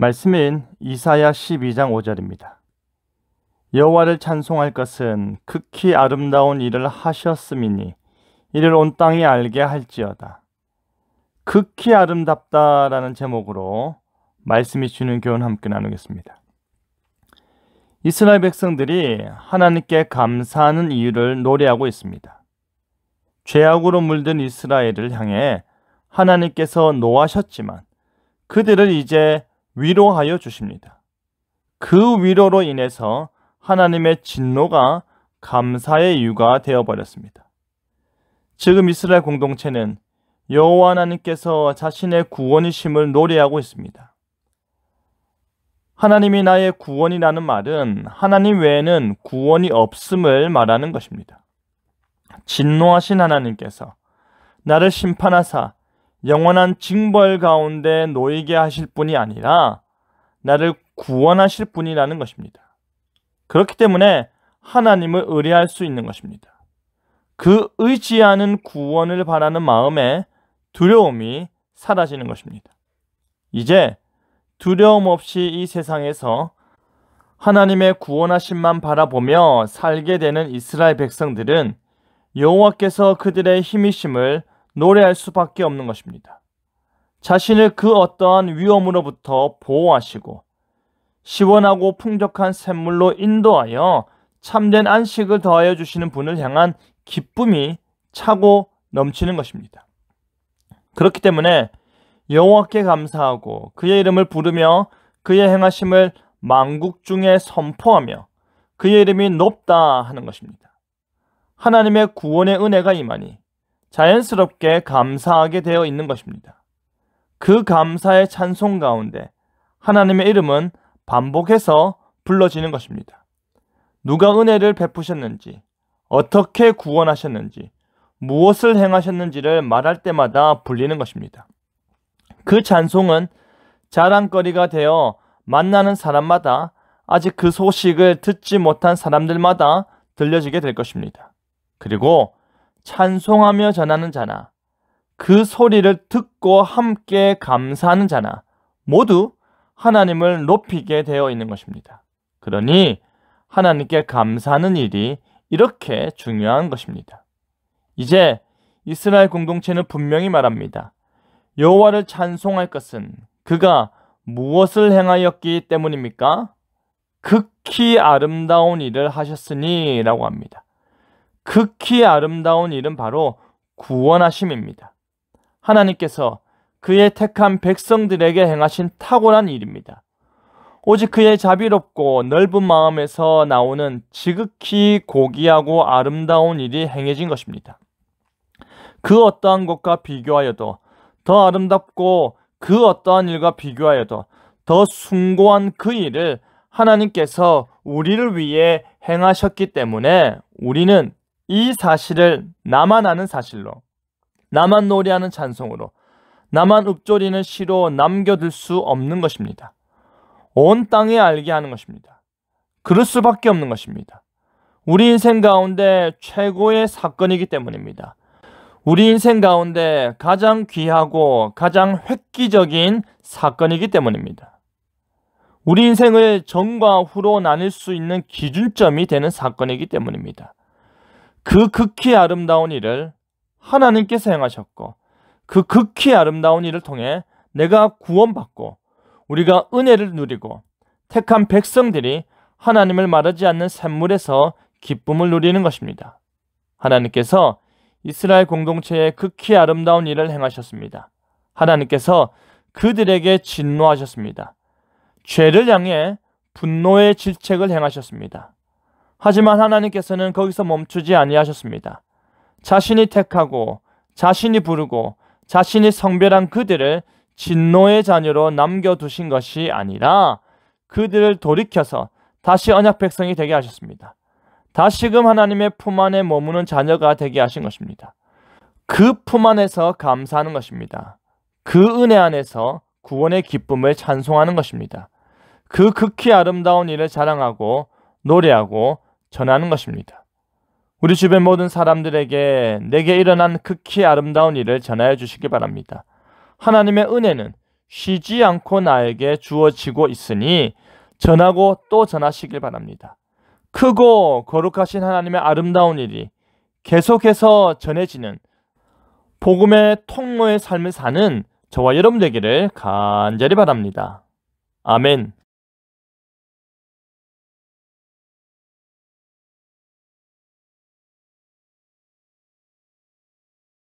말씀인 이사야 12장 5절입니다. 여호와를 찬송할 것은 극히 아름다운 일을 하셨음이니 이를 온 땅이 알게 할지어다. 극히 아름답다라는 제목으로 말씀이 주는 교훈 함께 나누겠습니다. 이스라엘 백성들이 하나님께 감사하는 이유를 노래하고 있습니다. 죄악으로 물든 이스라엘을 향해 하나님께서 노하셨지만 그들을 이제 위로하여 주십니다. 그 위로로 인해서 하나님의 진노가 감사의 이유가 되어버렸습니다. 지금 이스라엘 공동체는 여호와 하나님께서 자신의 구원이심을 노래하고 있습니다. 하나님이 나의 구원이라는 말은 하나님 외에는 구원이 없음을 말하는 것입니다. 진노하신 하나님께서 나를 심판하사 영원한 징벌 가운데 놓이게 하실 분이 아니라 나를 구원하실 분이라는 것입니다. 그렇기 때문에 하나님을 의뢰할 수 있는 것입니다. 그 의지하는 구원을 바라는 마음에 두려움이 사라지는 것입니다. 이제 두려움 없이 이 세상에서 하나님의 구원하심만 바라보며 살게 되는 이스라엘 백성들은 여호와께서 그들의 힘이심을 노래할 수밖에 없는 것입니다. 자신을 그 어떠한 위험으로부터 보호하시고 시원하고 풍족한 샘물로 인도하여 참된 안식을 더하여 주시는 분을 향한 기쁨이 차고 넘치는 것입니다. 그렇기 때문에 여호와께 감사하고 그의 이름을 부르며 그의 행하심을 만국 중에 선포하며 그의 이름이 높다 하는 것입니다. 하나님의 구원의 은혜가 임하니 자연스럽게 감사하게 되어 있는 것입니다. 그 감사의 찬송 가운데 하나님의 이름은 반복해서 불러지는 것입니다. 누가 은혜를 베푸셨는지, 어떻게 구원하셨는지, 무엇을 행하셨는지를 말할 때마다 불리는 것입니다. 그 찬송은 자랑거리가 되어 만나는 사람마다 아직 그 소식을 듣지 못한 사람들마다 들려지게 될 것입니다. 그리고 찬송하며 전하는 자나 그 소리를 듣고 함께 감사하는 자나 모두 하나님을 높이게 되어 있는 것입니다. 그러니 하나님께 감사하는 일이 이렇게 중요한 것입니다. 이제 이스라엘 공동체는 분명히 말합니다. 여호와를 찬송할 것은 그가 무엇을 행하였기 때문입니까? 극히 아름다운 일을 하셨으니 라고 합니다. 극히 아름다운 일은 바로 구원하심입니다. 하나님께서 그의 택한 백성들에게 행하신 탁월한 일입니다. 오직 그의 자비롭고 넓은 마음에서 나오는 지극히 고귀하고 아름다운 일이 행해진 것입니다. 그 어떠한 것과 비교하여도 더 아름답고 그 어떠한 일과 비교하여도 더 숭고한 그 일을 하나님께서 우리를 위해 행하셨기 때문에 우리는 이 사실을 나만 아는 사실로, 나만 노래하는 찬송으로, 나만 읊조리는 시로 남겨둘 수 없는 것입니다. 온 땅에 알게 하는 것입니다. 그럴 수밖에 없는 것입니다. 우리 인생 가운데 최고의 사건이기 때문입니다. 우리 인생 가운데 가장 귀하고 가장 획기적인 사건이기 때문입니다. 우리 인생을 전과 후로 나눌 수 있는 기준점이 되는 사건이기 때문입니다. 그 극히 아름다운 일을 하나님께서 행하셨고 그 극히 아름다운 일을 통해 내가 구원받고 우리가 은혜를 누리고 택한 백성들이 하나님을 마르지 않는 샘물에서 기쁨을 누리는 것입니다. 하나님께서 이스라엘 공동체에 극히 아름다운 일을 행하셨습니다. 하나님께서 그들에게 진노하셨습니다. 죄를 향해 분노의 질책을 행하셨습니다. 하지만 하나님께서는 거기서 멈추지 아니하셨습니다. 자신이 택하고 자신이 부르고 자신이 성별한 그들을 진노의 자녀로 남겨두신 것이 아니라 그들을 돌이켜서 다시 언약 백성이 되게 하셨습니다. 다시금 하나님의 품 안에 머무는 자녀가 되게 하신 것입니다. 그 품 안에서 감사하는 것입니다. 그 은혜 안에서 구원의 기쁨을 찬송하는 것입니다. 그 극히 아름다운 일을 자랑하고 노래하고 전하는 것입니다. 우리 주변 모든 사람들에게 내게 일어난 극히 아름다운 일을 전하여 주시기 바랍니다. 하나님의 은혜는 쉬지 않고 나에게 주어지고 있으니 전하고 또 전하시길 바랍니다. 크고 거룩하신 하나님의 아름다운 일이 계속해서 전해지는 복음의 통로의 삶을 사는 저와 여러분 되기를 간절히 바랍니다. 아멘.